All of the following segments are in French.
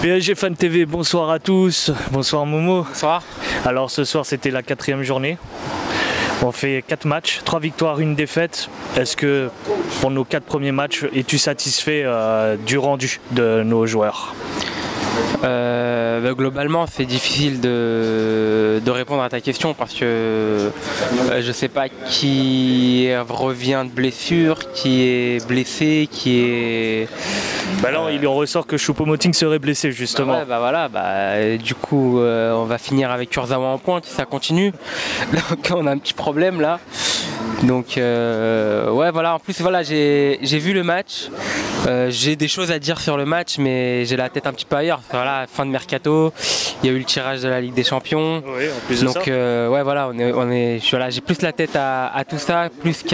PSG Fan TV, bonsoir à tous. Bonsoir Momo. Bonsoir. Alors ce soir c'était la 4e journée. On fait 4 matchs, 3 victoires, 1 défaite. Est-ce que pour nos 4 premiers matchs, es-tu satisfait du rendu de nos joueurs? Globalement, c'est difficile de répondre à ta question parce que je sais pas qui revient de blessure, qui est blessé, qui est... Bah là, il en ressort que Choupo-Moting serait blessé justement. Bah ouais, bah voilà, du coup, on va finir avec Kurzawa en pointe si ça continue. Donc on a un petit problème là. Donc ouais, voilà, en plus voilà, j'ai vu le match. J'ai des choses à dire sur le match, mais j'ai la tête un petit peu ailleurs. Voilà, fin de mercato, il y a eu le tirage de la Ligue des Champions. Oui, en plus de ça. Ouais, voilà, voilà, j'ai plus la tête à tout ça, plus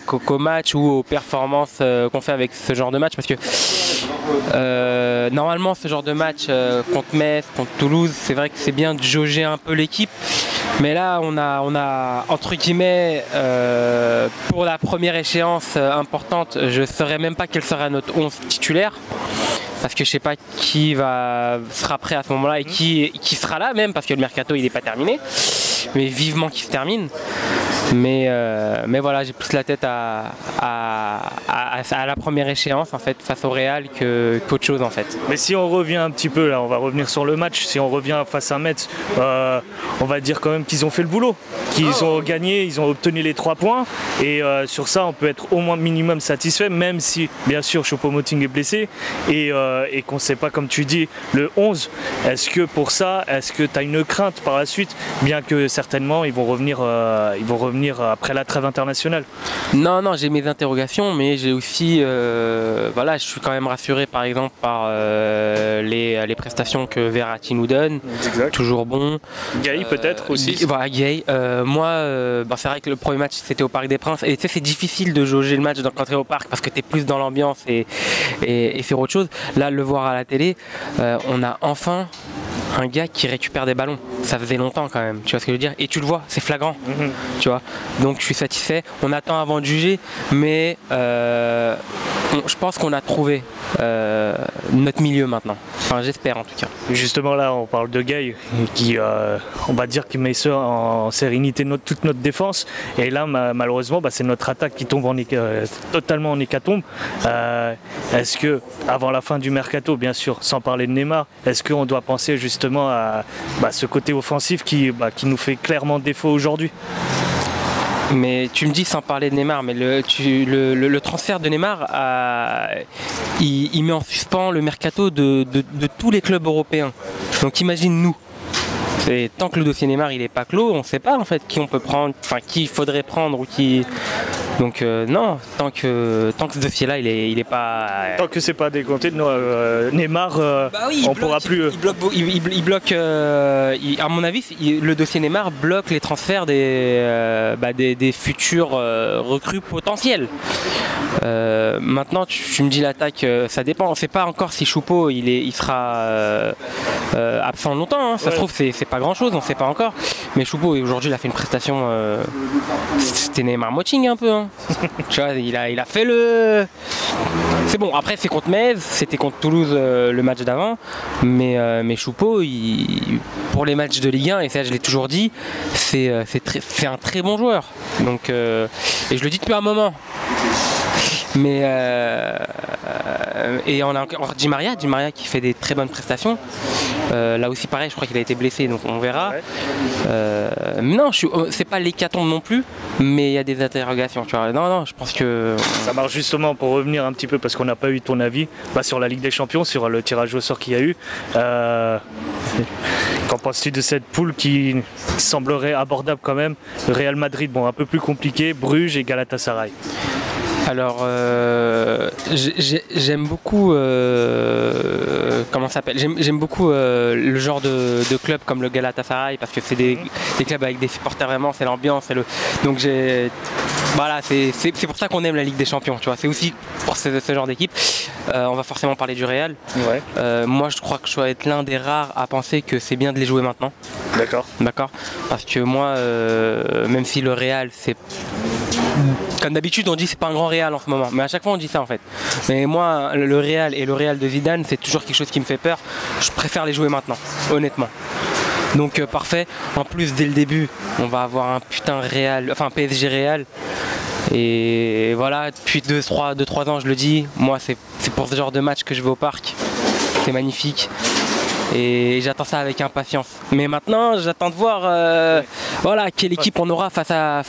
qu'au match ou aux performances qu'on fait avec ce genre de match, parce que normalement, ce genre de match contre Metz, contre Toulouse, c'est vrai que c'est bien de jauger un peu l'équipe. Mais là, on a entre guillemets, pour la première échéance importante, je ne saurais même pas quel sera notre 11 titulaire. Parce que je ne sais pas qui sera prêt à ce moment-là et qui sera là même, parce que le mercato il n'est pas terminé. Mais vivement qu'il se termine. Mais voilà, j'ai plus la tête à la première échéance en fait, face au Real qu'autre chose en fait. Mais si on revient un petit peu là, on va revenir sur le match. Si on revient face à Metz, on va dire quand même qu'ils ont fait le boulot, qu'ils ont gagné, ils ont obtenu les 3 points. Et sur ça, on peut être au moins minimum satisfait, même si bien sûr Choupo-Moting est blessé et qu'on ne sait pas, comme tu dis, le 11. Est-ce que pour ça, est-ce que tu as une crainte par la suite, bien que certainement ils vont revenir après la trêve internationale? Non, j'ai mes interrogations, mais j'ai aussi, voilà, je suis quand même rassuré par exemple par les prestations que Verratti nous donne. Exact. Toujours bon. Gay peut-être aussi. Voilà, Gay. Moi, c'est vrai que le premier match c'était au Parc des Princes, et tu sais, c'est difficile de jauger le match quand tu es au parc parce que tu es plus dans l'ambiance et faire autre chose. Là, le voir à la télé, on a enfin un gars qui récupère des ballons. Ça faisait longtemps quand même, tu vois ce que je veux dire? Et tu le vois, c'est flagrant, tu vois. Donc je suis satisfait. On attend avant de juger, mais je pense qu'on a trouvé notre milieu maintenant. Enfin, j'espère en tout cas. Justement là, on parle de Gay, qui, on va dire, qui met ça en sérénité toute notre défense. Et là, malheureusement, c'est notre attaque qui tombe totalement en hécatombe. Est-ce que, avant la fin du mercato, bien sûr, sans parler de Neymar, est-ce qu'on doit penser justement à ce côté offensif qui nous fait clairement défaut aujourd'hui? Mais tu me dis sans parler de Neymar, mais le transfert de Neymar, il met en suspens le mercato de tous les clubs européens. Donc imagine nous. Et tant que le dossier Neymar il n'est pas clos, on ne sait pas en fait qui on peut prendre, enfin qui il faudrait prendre ou qui. Donc non, tant que ce dossier-là il est pas. Tant que c'est pas décompté de Neymar, oui, on pourra plus. Il bloque. À mon avis, le dossier Neymar bloque les transferts des futurs recrues potentiels. Maintenant, tu me dis l'attaque, ça dépend. On ne sait pas encore si Choupo il sera absent longtemps. Hein. Ça se trouve c'est pas grand chose, on ne sait pas encore. Mais Choupo aujourd'hui il a fait une prestation. C'était Neymar Moting un peu. Hein. Tu vois, il a fait le. C'est bon. Après c'est contre Metz, c'était contre Toulouse le match d'avant. Mais Choupo, pour les matchs de Ligue 1, et ça je l'ai toujours dit, c'est un très bon joueur. Donc et je le dis depuis un moment. Mais et on a encore Di Maria qui fait des très bonnes prestations. Là aussi pareil, je crois qu'il a été blessé, donc on verra. Non, c'est pas l'hécatombe non plus, mais il y a des interrogations. Tu vois. Non, je pense que ça marche justement pour revenir un petit peu parce qu'on n'a pas eu ton avis sur la Ligue des Champions, sur le tirage au sort qu'il y a eu. Qu'en penses-tu de cette poule qui semblerait abordable quand même? Le Real Madrid, bon, un peu plus compliqué, Bruges et Galatasaray. Alors, j'aime beaucoup comment ça s'appelle. J'aime beaucoup le genre de club comme le Galatasaray parce que c'est des clubs avec des supporters vraiment, c'est l'ambiance, donc voilà, c'est pour ça qu'on aime la Ligue des Champions. Tu vois, c'est aussi pour ce genre d'équipe. On va forcément parler du Real. Moi, je crois que je dois être l'un des rares à penser que c'est bien de les jouer maintenant. D'accord. Parce que moi, même si le Real c'est Comme d'habitude, on dit c'est pas un grand Real en ce moment, mais à chaque fois on dit ça en fait. Mais moi, le Real et le Real de Zidane, c'est toujours quelque chose qui me fait peur. Je préfère les jouer maintenant, honnêtement. Donc parfait. En plus, dès le début, on va avoir un putain Real, enfin PSG Real. Et voilà, depuis 2-3 ans, je le dis, moi c'est pour ce genre de match que je vais au parc. C'est magnifique. Et j'attends ça avec impatience. Mais maintenant, j'attends de voir voilà, quelle équipe on aura face à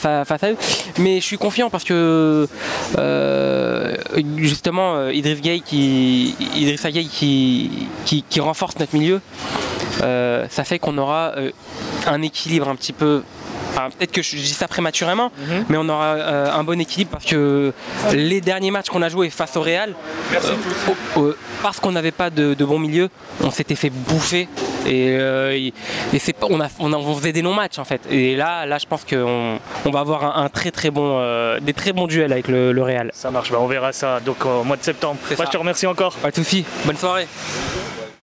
eux. Mais je suis confiant parce que justement, Idrissa Gueye qui renforce notre milieu, ça fait qu'on aura un équilibre un petit peu. Enfin, peut-être que je dis ça prématurément, mais on aura un bon équilibre parce que les derniers matchs qu'on a joués face au Real, parce qu'on n'avait pas de bon milieu, on s'était fait bouffer et on faisait des non-matchs en fait. Et là je pense qu'on va avoir des très bons duels avec le Real. Ça marche, on verra ça donc au mois de septembre. Moi, je te remercie encore. Pas de soucis, bonne soirée.